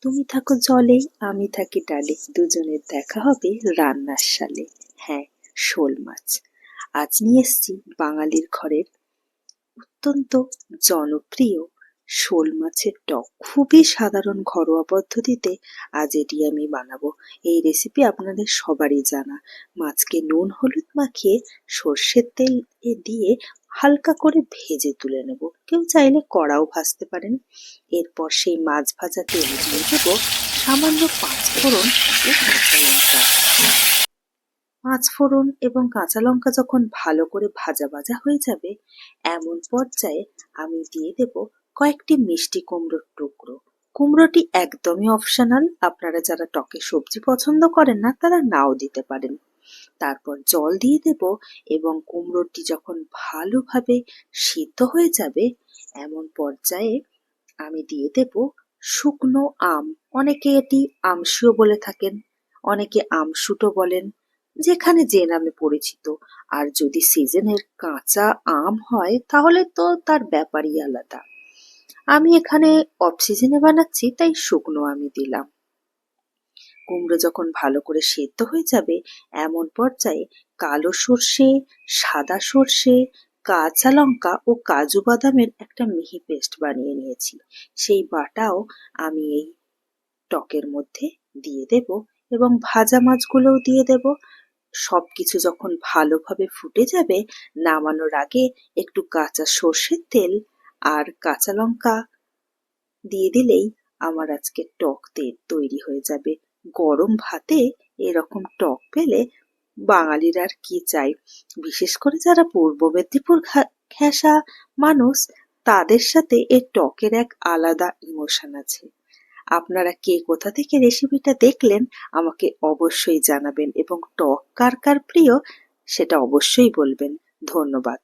তুমি থাকো জলে, আমি থাকি ডালে, দুজনের দেখা হবে রান্নার শালে। হ্যাঁ, শোল মাছ। আজ নিয়ে এসছি বাঙালির ঘরের অত্যন্ত জনপ্রিয় শোল মাছের টক। খুবই সাধারণ ঘরোয়া পদ্ধতিতে আজ এটি আমি বানাবো। এই রেসিপি আপনাদের সবারই জানা। মাছকে নুন হলুদ মাখিয়ে সর্ষের তেল দিয়ে হালকা করে ভেজে তুলে নেব। কেউ চাইলে কড়াও ভাজতে পারেন। এরপর সেই মাছ ভাজা তেল দিয়ে দেব সামান্য পাঁচফোড়ন ও কাঁচা লঙ্কা। পাঁচফোড়ন এবং কাঁচা লঙ্কা যখন ভালো করে ভাজা ভাজা হয়ে যাবে, এমন পর্যায়ে আমি দিয়ে দেব কয়েকটি মিষ্টি কুমড়োর টুকরো। কুমড়োটি একদমই অপশনাল, আপনারা যারা টকে সবজি পছন্দ করেন না তারা নাও দিতে পারেন। তারপর জল দিয়ে দেব এবং কুমড়োটি যখন ভালোভাবে সিদ্ধ হয়ে যাবে, এমন পর্যায়ে আমি দিয়ে দেব শুকনো আম। অনেকে এটি আমশিও বলে থাকেন, অনেকে আমশুটো বলেন, যেখানে যে নামে পরিচিত। আর যদি সিজনের কাঁচা আম হয় তাহলে তো তার ব্যাপারই আলাদা। আমি এখানে অফ সিজনে বানাচ্ছি তাই শুকনো আমি দিলাম। কুমড়ো যখন ভালো করে সেদ্ধ হয়ে যাবে, এমন পর্যায়ে কালো সর্ষে, সাদা সর্ষে, কাঁচা লঙ্কা ও কাজু বাদামের একটা মিহি পেস্ট বানিয়ে নিয়েছি, সেই বাটাও আমি এই টকের মধ্যে দিয়ে দেব এবং ভাজা মাছগুলোও দিয়ে দেব। সবকিছু যখন ভালোভাবে ফুটে যাবে, নামানোর আগে একটু কাঁচা সর্ষের তেল আর কাঁচা লঙ্কা দিয়ে দিলেই আমার আজকে টক তৈরি হয়ে যাবে। গরম ভাতে এরকম টক পেলে বাঙালির আর কি চাই। বিশেষ করে যারা পূর্ব মেদিনীপুর ঘেঁষা মানুষ, তাদের সাথে এই টকের এক আলাদা ইমোশন আছে। আপনারা কে কোথা থেকে রেসিপিটা দেখলেন আমাকে অবশ্যই জানাবেন এবং টক কার কার প্রিয় সেটা অবশ্যই বলবেন। ধন্যবাদ।